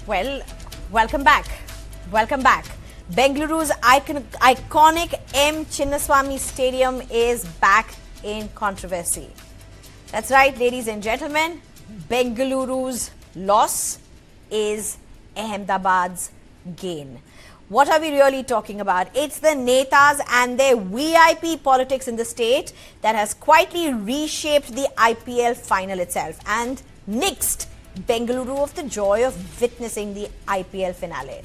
Well, welcome back. Welcome back. Bengaluru's iconic M. Chinnaswamy Stadium is back in controversy. That's right, ladies and gentlemen. Bengaluru's loss is Ahmedabad's gain. What are we really talking about? It's the Netas and their VIP politics in the state that has quietly reshaped the IPL final itself and nixed Bengaluru of the joy of witnessing the IPL finale.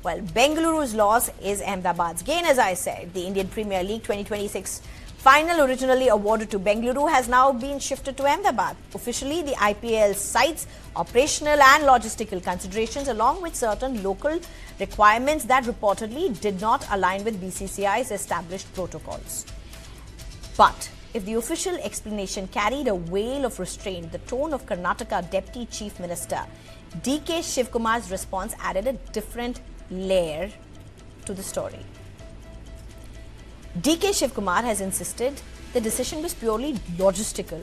Well, Bengaluru's loss is Ahmedabad's gain, as I said. The Indian Premier League 2026 final, originally awarded to Bengaluru, has now been shifted to Ahmedabad. Officially, the IPL cites operational and logistical considerations along with certain local requirements that reportedly did not align with BCCI's established protocols. But if the official explanation carried a veil of restraint, the tone of Karnataka Deputy Chief Minister D.K. Shivakumar's response added a different layer to the story. D.K. Shivakumar has insisted the decision was purely logistical,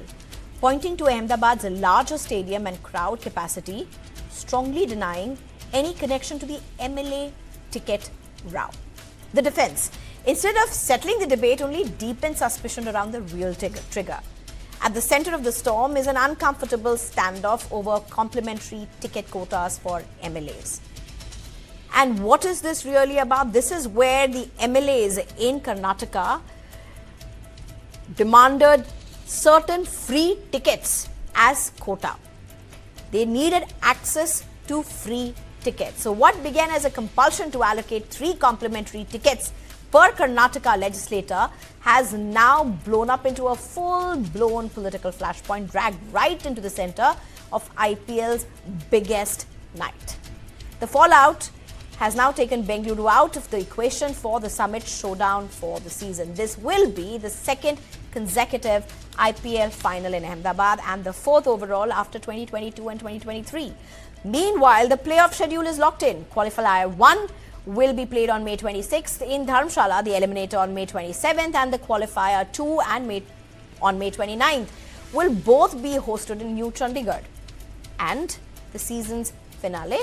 pointing to Ahmedabad's larger stadium and crowd capacity, strongly denying any connection to the MLA ticket row. The defense, instead of settling the debate, only deepened suspicion around the real trigger. At the center of the storm is an uncomfortable standoff over complementary ticket quotas for MLAs. And what is this really about? This is where the MLAs in Karnataka demanded certain free tickets as quota. They needed access to free tickets. So what began as a compulsion to allocate 3 complimentary tickets per Karnataka legislator has now blown up into a full-blown political flashpoint, dragged right into the center of IPL's biggest night. The fallout has now taken Bengaluru out of the equation for the summit showdown for the season. This will be the second consecutive IPL final in Ahmedabad and the 4th overall after 2022 and 2023. Meanwhile, the playoff schedule is locked in. Qualifier 1 will be played on May 26th in Dharamshala, the eliminator on May 27th, and the qualifier 2 and on May 29th will both be hosted in New Chandigarh. And the season's finale,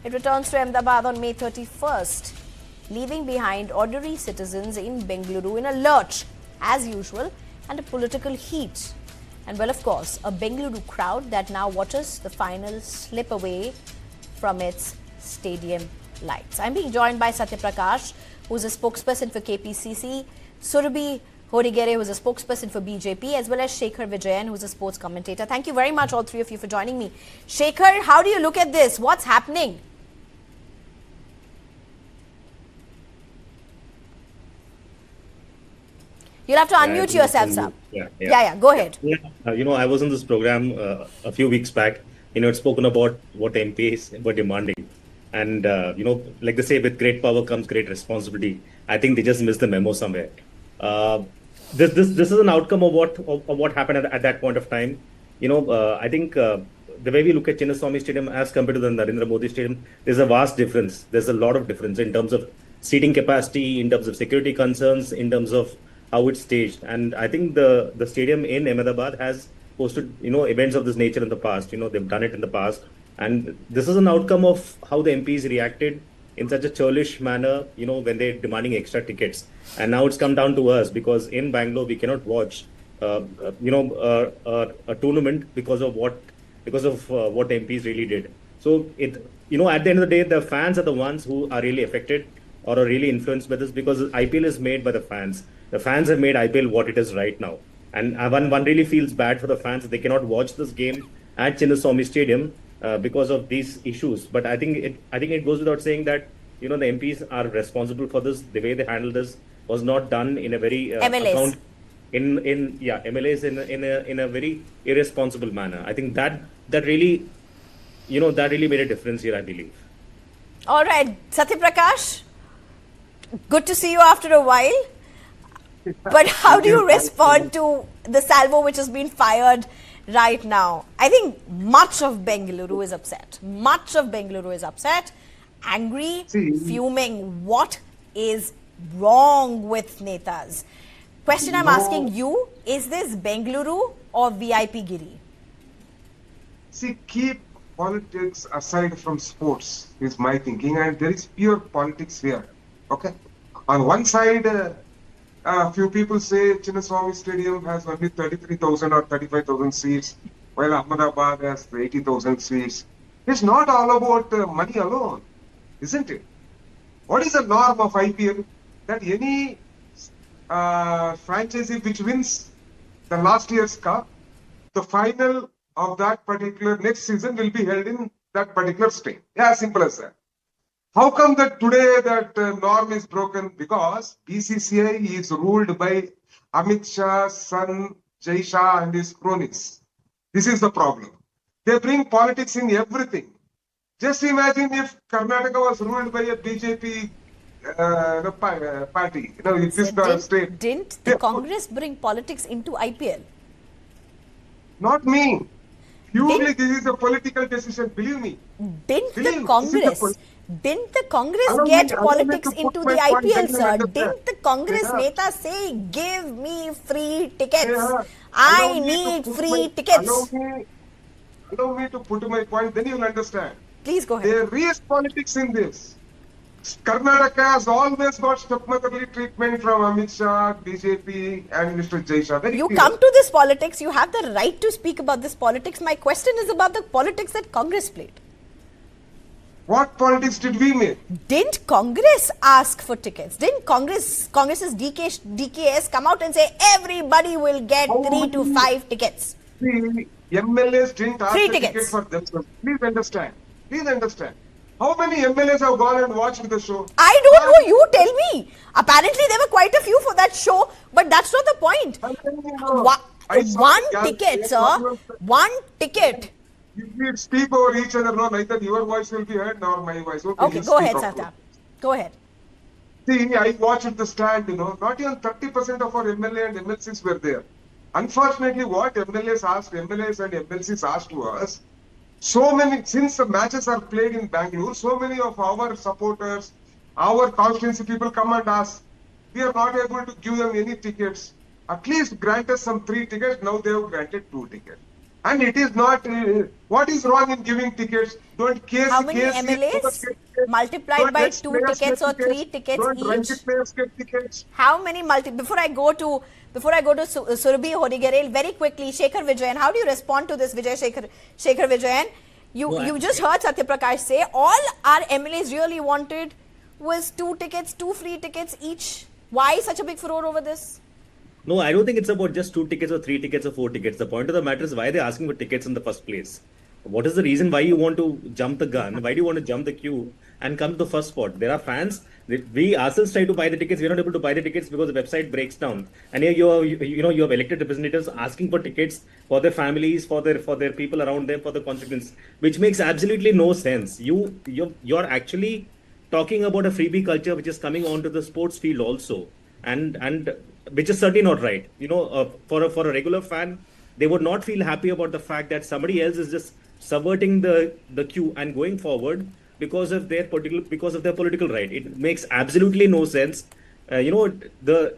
it returns to Ahmedabad on May 31st, leaving behind ordinary citizens in Bengaluru in a lurch, as usual, and a political heat. And well, of course, a Bengaluru crowd that now watches the final slip away from its stadium lights. I'm being joined by Satya Prakash, who's a spokesperson for KPCC, Surabhi Hodigere, who's a spokesperson for BJP, as well as Shekhar Vijayan, who's a sports commentator. Thank you very much, all three of you, for joining me. Shekhar, how do you look at this? What's happening? You'll have to unmute yourselves up. Yeah, go ahead. I was on this program a few weeks back. It's spoken about what MPs were demanding. And, like they say, with great power comes great responsibility. I think they just missed the memo somewhere. This is an outcome of what happened at that point of time. I think the way we look at Chinnaswamy Stadium as compared to the Narendra Modi Stadium, there's a vast difference. There's a lot of difference in terms of seating capacity, in terms of security concerns, in terms of how it's staged. And I think the stadium in Ahmedabad has hosted, events of this nature in the past. They've done it in the past. And this is an outcome of how the MPs reacted in such a churlish manner, when they're demanding extra tickets. And now it's come down to us because in Bangalore, we cannot watch, a tournament because of what MPs really did. So at the end of the day, the fans are the ones who are really affected or are really influenced by this because IPL is made by the fans. The fans have made IPL what it is right now. And one really feels bad for the fans that they cannot watch this game at Chinnaswamy Stadium because of these issues. But I think it goes without saying that, the MPs are responsible for this. The way they handled this was not done in a very MLAs. MLAs in a very irresponsible manner. I think that really made a difference here, I believe. All right, Satya Prakash, good to see you after a while. But how do you respond to the salvo which has been fired right now? I think much of Bengaluru is upset. Angry, fuming. What is wrong with Netas? Question I'm asking you, is this Bengaluru or VIP Giri? See, keep politics aside from sports, is my thinking, and there is pure politics here. Okay? On one side, a few people say Chinnaswamy Stadium has only 33,000 or 35,000 seats, while Ahmedabad has 80,000 seats. It's not all about money alone, isn't it? What is the norm of IPL? That any franchisee which wins the last year's cup, the final of that particular next season will be held in that particular state. Yeah, simple as that. How come that today that norm is broken? Because BCCI is ruled by Amit Shah's son Jai Shah and his cronies. This is the problem. They bring politics in everything. Just imagine if Karnataka was ruled by a BJP party. You know, if this state. Didn't the Congress bring politics into IPL? Not me. Purely this is a political decision. Believe me. Didn't the Congress get politics into the IPL, sir? Didn't the Congress Neta say, give me free tickets? I need free tickets. Allow me to put my point, then you'll understand. Please go ahead. There is politics in this. Karnataka has always got stepmotherly treatment from Amit Shah, BJP and Mr. Jai Shah. You come to this politics, you have the right to speak about this politics. My question is about the politics that Congress played. What politics did we make? Didn't Congress ask for tickets? Didn't Congress's DKS come out and say everybody will get 3 to 5 tickets? The MLAs didn't ask for tickets for themselves. Please understand. Please understand. How many MLAs have gone and watched the show? I don't know. You tell me. Apparently, there were quite a few for that show, but that's not the point. One ticket, sir. One ticket. If we speak over each other, no, neither your voice will be heard nor my voice. Okay, go ahead, Satya. Go ahead. See, I watched the stand, not even 30% of our MLA and MLCs were there. Unfortunately, what MLAs and MLCs asked to us, since the matches are played in Bengaluru, so many of our supporters, our constituency people come and ask, we are not able to give them any tickets. At least grant us some 3 tickets. Now they have granted 2 tickets. And it is not, what is wrong in giving tickets? How many MLAs multiplied by 2 tickets or 3 tickets each? How many before I go to Surabhi Hodigarel, very quickly, Shekhar Vijayan, how do you respond to this, Shekhar Vijayan? You just heard Satya Prakash say all our MLAs really wanted was 2 tickets, 2 free tickets each. Why such a big furore over this? No, I don't think it's about just 2 tickets or 3 tickets or 4 tickets. The point of the matter is why they're asking for tickets in the first place. What is the reason why you want to jump the gun? Why do you want to jump the queue and come to the first spot? There are fans. We ourselves try to buy the tickets. We're not able to buy the tickets because the website breaks down. And here you have elected representatives asking for tickets for their families, for their people around them, for the constituents, which makes absolutely no sense. You're actually talking about a freebie culture which is coming onto the sports field also, and which is certainly not right. For a regular fan, they would not feel happy about the fact that somebody else is just subverting the queue and going forward because of their political right. It makes absolutely no sense. The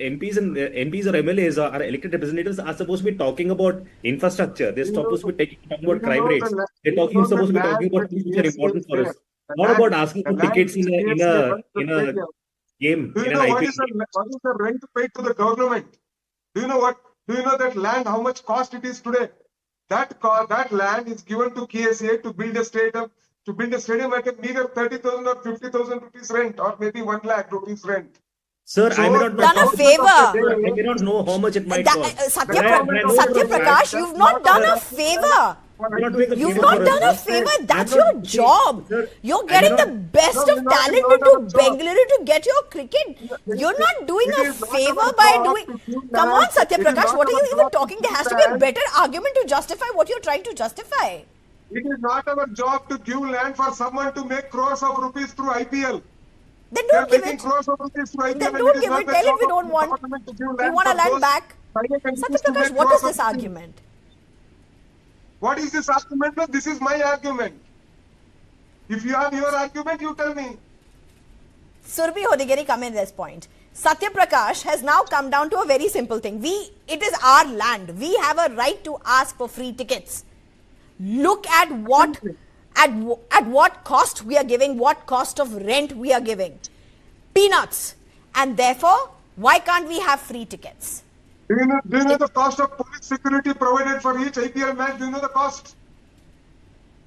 MPs or MLAs are elected representatives are supposed to be talking about infrastructure. They're supposed to be talking about crime rates. They're supposed to be talking about things which are important for us. Not about asking for tickets in a game. Do you know what is the rent paid to the government? Do you know what? Do you know that land, how much cost it is today? That land is given to KSA to build a stadium, at a meager 30,000 or 50,000 rupees rent, or maybe 1 lakh rupees rent. Sir, I may not done a favor. I may not know how much it might cost. Satya Prakash, you've not done a favor. You've not done a favor. That's your job. You're getting the best of talent into Bengaluru to get your cricket. You're not doing a favor by doing. Come on, Satya Prakash, what are you even talking? There has to be a better argument to justify what you're trying to justify. It is not our job to give land for someone to make crores of rupees through IPL. Then don't give it. Then don't give it. Tell it we don't want. We want our land back. Satya Prakash, what is this argument? What is this argument? No, this is my argument. If you have your argument, you tell me. Surabhi Hodigeri come in this point. Satya Prakash has now come down to a very simple thing. It is our land. We have a right to ask for free tickets. Look at what at what cost we are giving, what cost of rent we are giving. Peanuts. And therefore, why can't we have free tickets? Do you know the cost of police security provided for each IPL match? Do you know the cost?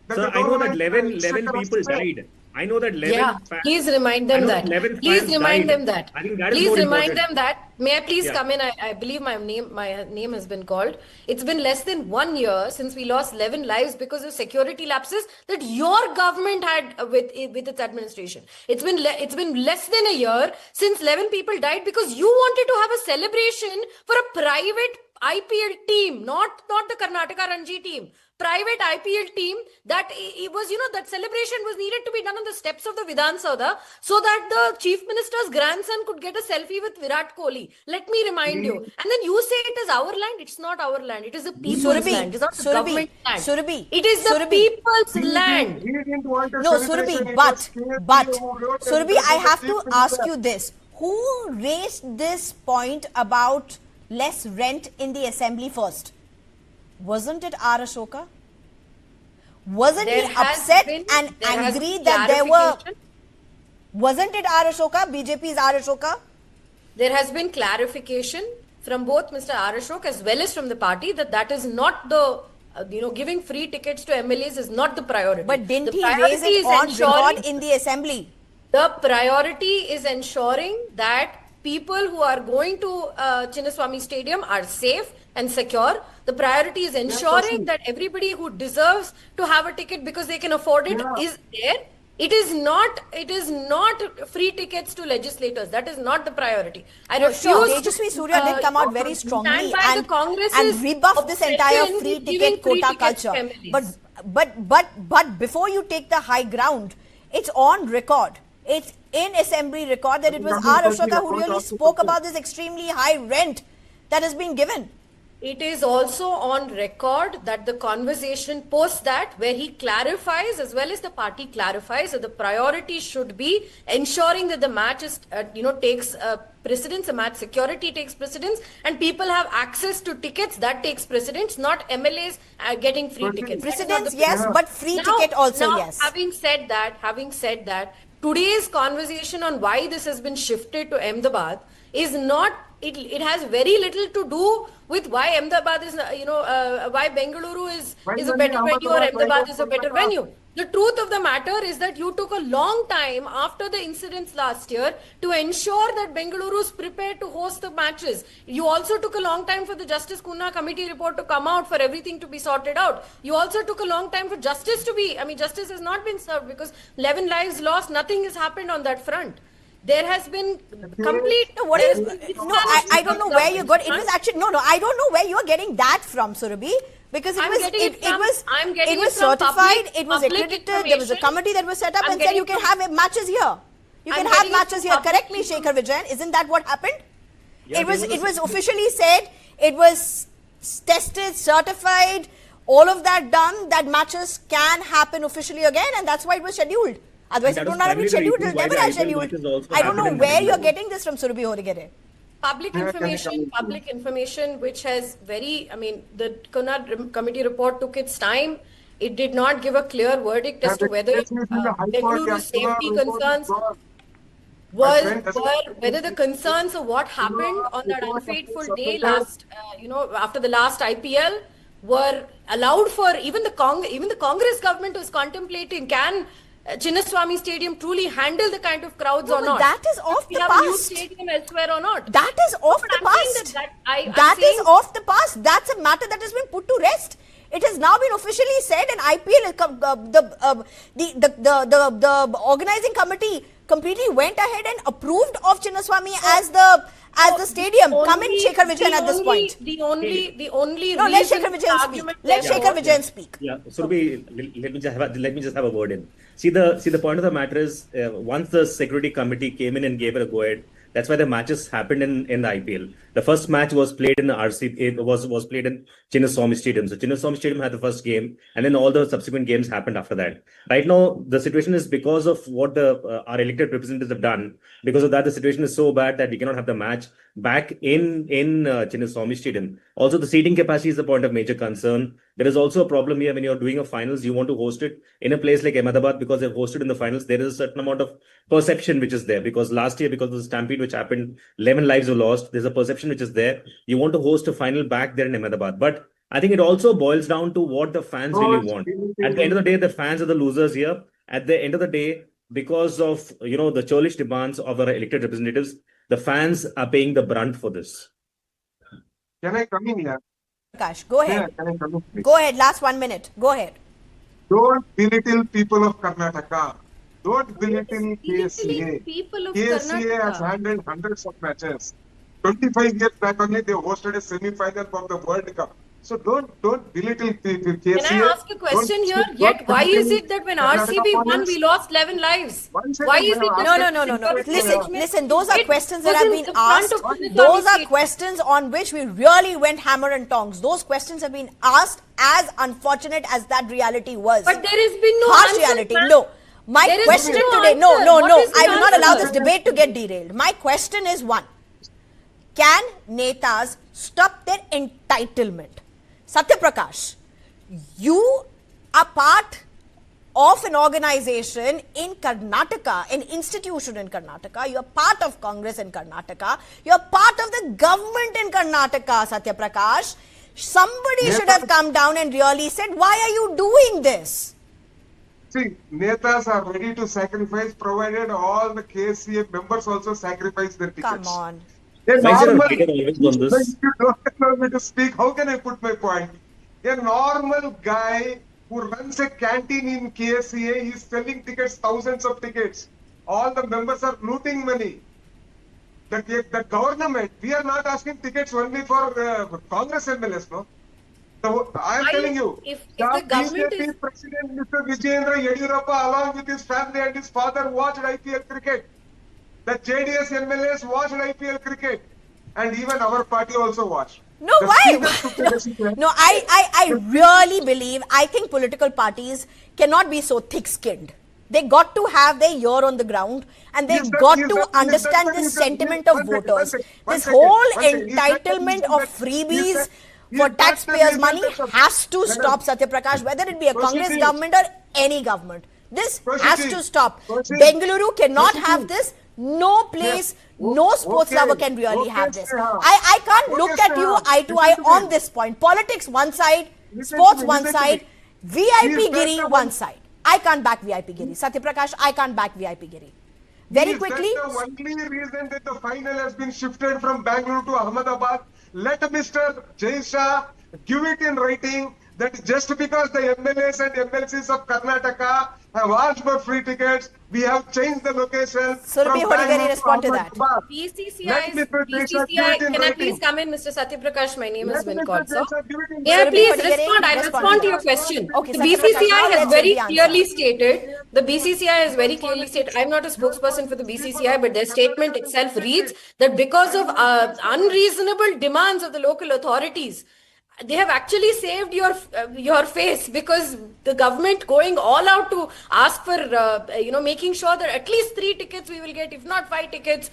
So I know that 11 people died. I know that 11 Yeah, please remind them that. Please remind them that. I think that is Please more remind important. them that. May I please Yeah. come in? I believe my name has been called. It's been less than 1 year since we lost 11 lives because of security lapses that your government had with its administration. It's been less than a year since 11 people died because you wanted to have a celebration for a private IPL team, not the Karnataka Ranji team. Private IPL team that it was, that celebration was needed to be done on the steps of the Vidhan Sabha so that the chief minister's grandson could get a selfie with Virat Kohli. Let me remind you. And then you say it is our land. It's not our land. It is the people's land. It's not the government land. It is the people's land. He didn't want a No, celebration. Surabhi, It but was KFC who wrote and Surabhi, it was I the have chief to minister. ask you this. Who raised this point about less rent in the assembly first? Wasn't it R. Ashoka? Wasn't he upset and angry that there were... Wasn't it R. Ashoka? BJP's R. Ashoka? There has been clarification from both Mr. R. Ashok as well as from the party that is not the, giving free tickets to MLAs is not the priority. But didn't The he priority raise it is on ensuring- record in the assembly? The priority is ensuring that people who are going to Chinnaswamy Stadium are safe and secure. The priority is ensuring that everybody who deserves to have a ticket because they can afford it is there. It is not free tickets to legislators. That is not the priority. I refuse. Sure, Tejaswi Surya did come out very strongly and rebuff this entire free ticket quota culture. But before you take the high ground, it's on record. It's in assembly record that it was R. Ashoka who really spoke about this extremely high rent that has been given. It is also on record that the conversation post that where he clarifies as well as the party clarifies that the priority should be ensuring that the match is, takes precedence, the match security takes precedence and people have access to tickets that takes precedence, not MLAs getting free tickets. Precedence, yes, but free ticket also, yes. Having said that, today's conversation on why this has been shifted to Ahmedabad is not, it has very little to do with why Ahmedabad is, why Bengaluru is a better venue or Ahmedabad is a better venue. The truth of the matter is that you took a long time after the incidents last year to ensure that Bengaluru is prepared to host the matches. You also took a long time for the Justice Kunna committee report to come out for everything to be sorted out. You also took a long time for justice to be, justice has not been served because 11 lives lost, nothing has happened on that front. There has been complete. No, I don't know where you got. It was actually I don't know where you are getting that from, Surabhi, because it was certified, it was accredited. There was a committee that was set up and said you can have matches here. You can have matches here. Correct me, Shekhar Vijayan. Isn't that what happened? Yeah, it was officially said. It was tested, certified, all of that done. That matches can happen officially again, and that's why it was scheduled. Otherwise, it would not have been scheduled. It will never have scheduled. I don't know where you're getting this from, Surabhi Horigere. Public information, which has the Kunna committee report took its time. It did not give a clear verdict as to whether Bengaluru's safety concerns whether the concerns of what happened on that unfateful day after the last IPL were allowed for. Even the Congress government was contemplating, can Chinnaswamy Stadium truly handle the kind of crowds or not? That is off the past. We have a new stadium elsewhere or not? That is off the past. That is off the past. That's a matter that has been put to rest. It has now been officially said, and IPL, the organizing committee completely went ahead and approved of Chinnaswamy as the stadium. Come in, Shekhar Vijayan, at this point. The only no, let Shekhar Vijayan speak. Let Shekhar Vijayan speak. Yeah, Surabhi, let me just have a word in. See the point of the matter is once the security committee came in and gave it a go ahead, that's why the matches happened in the IPL. The first match was played in the it was played in Chinnaswamy Stadium. So Chinnaswamy Stadium had the first game, and then all the subsequent games happened after that. Right now, the situation is because of what our elected representatives have done. Because of that, the situation is so bad that we cannot have the match back in Chinnaswamy Stadium. Also, the seating capacity is a point of major concern. There is also a problem here when you're doing a finals, you want to host it in a place like Ahmedabad because they've hosted in the finals. There is a certain amount of perception which is there because last year, because of the stampede which happened, 11 lives were lost. There's a perception which is there. You want to host a final back there in Ahmedabad. But I think it also boils down to what the fans really want. At the end of the day, the fans are the losers here. At the end of the day, because of the churlish demands of our elected representatives, the fans are paying the brunt for this. Can I come in here? Prakash, go ahead. Can I come in, please? Go ahead. Last 1 minute. Go ahead. Don't belittle people of Karnataka. Don't belittle Belittling KCA. people of KCA has Karnataka. handled hundreds of matches. 25 years back only they hosted a semi-final of the World Cup. So don't belittle people. KCA. Can I ask a question here? Yet why is it that when RCB won, we lost 11 lives? Why is it that... No. Listen. Those are questions that have been the front asked. of Chinnaswamy Those are Stadium. questions on which we really went hammer and tongs. Those questions have been asked, as unfortunate as that reality was. But there has been no harsh answer, reality. ma'am. No. My There is question no today, answer. no. What is the I will not allow answer? this debate to get derailed. My question is one. Can netas stop their entitlement? Satya Prakash, you are part of an organization in Karnataka, an institution in Karnataka. You are part of Congress in Karnataka. You are part of the government in Karnataka, Satya Prakash. Somebody should have come down and really said, why are you doing this? See, netas are ready to sacrifice provided all the KCA members also sacrifice their tickets. Come on. A Why is there a normal, bigger audience on this? if you don't allow me to speak, how can I put my point? A normal guy who runs a canteen in KCA is selling tickets, thousands of tickets. All the members are looting money. The government, we are not asking tickets only for Congress MLAs, no? So, I am telling you, if the government BJP is... President Mr. Vijayendra Yediyurappa along with his family and his father watched IPL cricket. The JDS MLAs watched IPL cricket, and even our party also watched. No, The why? speakers took the decision. No, I really believe, I think political parties cannot be so thick-skinned. They got to have their ear on the ground and they've got to understand the sentiment of voters. This whole entitlement of freebies for taxpayers' money has to stop, Satya Prakash, whether it be a Congress government or any government. This has to stop. Bengaluru cannot have this. No place, no sports lover can really have this. I can't look at you eye to eye on this point. Politics one side, sports one side, VIP Giri one side. I can't back VIP Giri. Satya Prakash, I can't back VIP Giri. Very quickly. Is that the only reason that the final has been shifted from Bengaluru to Ahmedabad? Let Mr. Jay Shah give it in writing that just because the MLAs and MLCs of Karnataka have asked for free tickets, we have changed the location. Surabhi, how do you respond to that? BCCI, can I please come in, Mr. Satya Prakash? My name has been called, sir. May May I Surabhi, please what do you respond? get? I'll respond to your question. Okay, The Satya Prakash, now BCCI let's has very hear the answer. clearly stated, the BCCI has very clearly stated, I'm not a spokesperson for the BCCI, but their statement itself reads that because of unreasonable demands of the local authorities, they have actually saved your face, because the government going all out to ask for making sure that at least 3 tickets we will get, if not 5 tickets.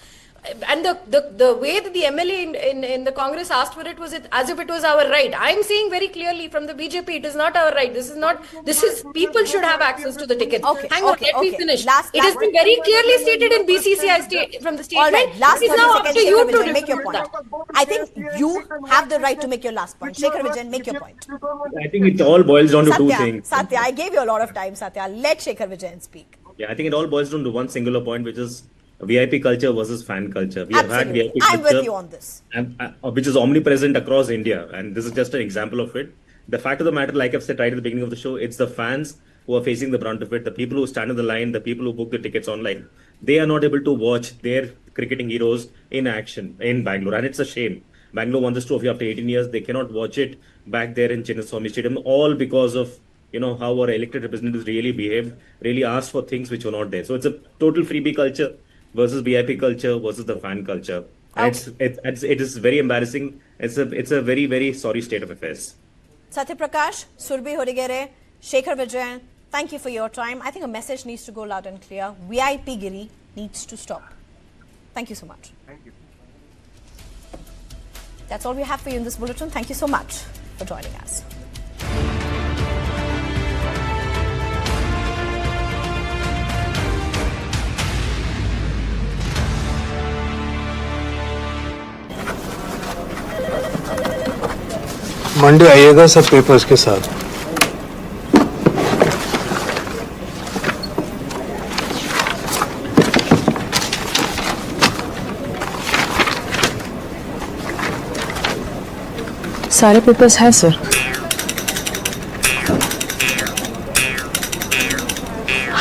And the way that the MLA in the Congress asked for it was as if it was our right. I'm saying very clearly from the BJP, it is not our right. This is people should have access to the tickets. Okay, Hang on, okay, let me okay. finish. Last- It has been very clearly stated in BCCI from the All statement. right, last It is 30 now up seconds, to you Shekhar to Vijay, make your refute point. that. I think you have the right to make your last point. Shekhar Vijay, make your point. I think it all boils down to two things. Satya, I gave you a lot of time, Satya. Let Shekhar Vijay speak. Yeah, I think it all boils down to one singular point, which is VIP culture versus fan culture. We have had Absolutely. VIP I'm culture, with you on this. which is omnipresent across India, and this is just an example of it. The fact of the matter, like I've said right at the beginning of the show, it's the fans who are facing the brunt of it. The people who stand in the line, the people who book the tickets online, they are not able to watch their cricketing heroes in action in Bangalore, and it's a shame. Bangalore won this trophy after 18 years. They cannot watch it back there in Chinnaswamy Stadium, all because of how our elected representatives really behaved, really asked for things which were not there. So it's a total freebie culture versus VIP culture versus the fan culture. And it is very embarrassing. It's a very, very sorry state of affairs. Satya Prakash, Surabhi Hodigere, Shekhar Vijay, thank you for your time. I think a message needs to go loud and clear. VIP Giri needs to stop. Thank you so much. Thank you. That's all we have for you in this bulletin. Thank you so much for joining us. Monday आइएगा सब papers के साथ। सारे papers हैं sir.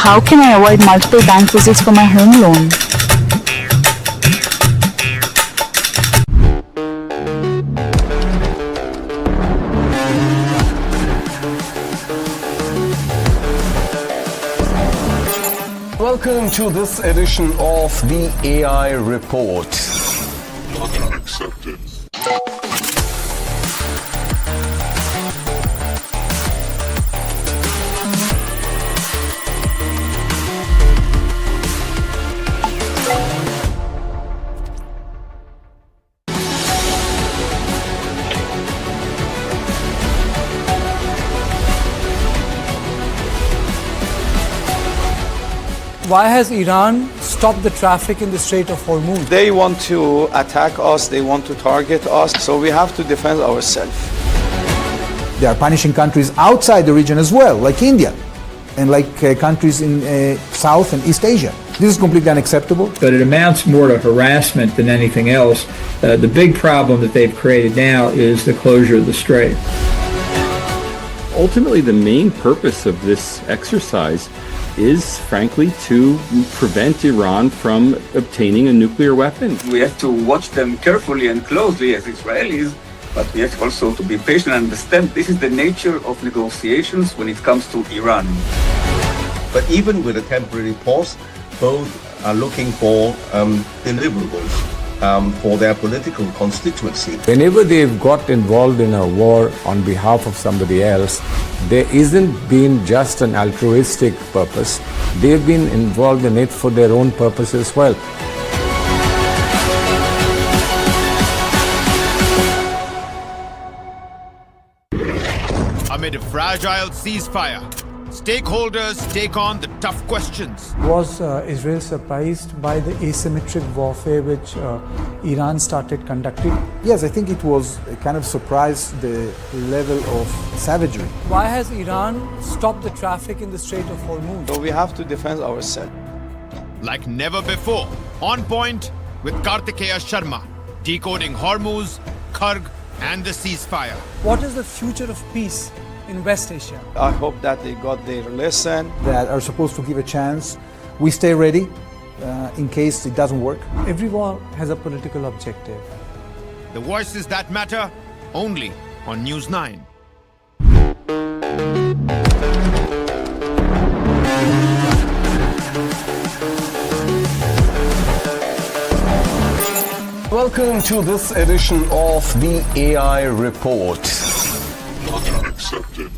How can I avoid multiple bank visits for my home loan? Welcome to this edition of the AI Report. Accepted. Why has Iran stopped the traffic in the Strait of Hormuz? They want to attack us, they want to target us, so we have to defend ourselves. They are punishing countries outside the region as well, like India, and like countries in South and East Asia. This is completely unacceptable. But it amounts more to harassment than anything else. The big problem that they've created now is the closure of the strait. Ultimately, the main purpose of this exercise is, frankly, to prevent Iran from obtaining a nuclear weapon. We have to watch them carefully and closely as Israelis, but we have also to be patient and understand this is the nature of negotiations when it comes to Iran. But even with a temporary pause, both are looking for deliverables for their political constituency. Whenever they've got involved in a war on behalf of somebody else, there isn't been just an altruistic purpose. They've been involved in it for their own purpose as well. Amid a fragile ceasefire, stakeholders take on the tough questions. Was Israel surprised by the asymmetric warfare which Iran started conducting? Yes, I think it was a kind of surprise, the level of savagery. Why has Iran stopped the traffic in the Strait of Hormuz? So we have to defend ourselves. Like never before, on point with Kartikeya Sharma, decoding Hormuz, Kharg and the ceasefire. What is the future of peace in West Asia? I hope that they got their lesson. That are supposed to give a chance. We stay ready in case it doesn't work. Every war has a political objective. The voices that matter, only on News9. Welcome to this edition of the AI Report. Accepted.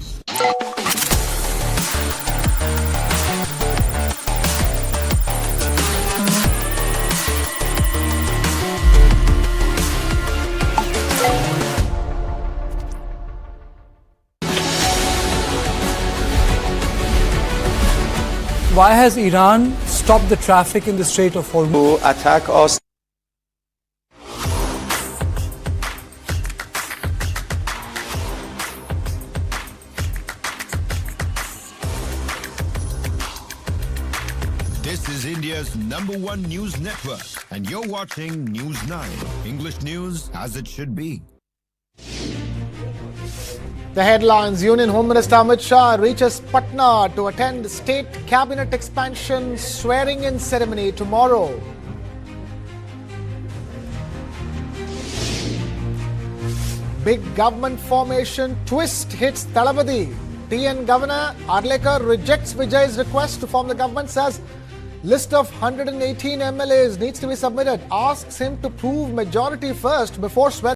Why has Iran stopped the traffic in the Strait of Hormuz? To attack us. This is India's #1 news network, and you're watching News9, English news as it should be. The headlines: Union Home Minister Amit Shah reaches Patna to attend state cabinet expansion swearing-in ceremony tomorrow. Big government formation twist hits Talabadi. TN Governor Arlekar rejects Vijay's request to form the government, says list of 118 MLAs needs to be submitted, asks him to prove majority first before swearing.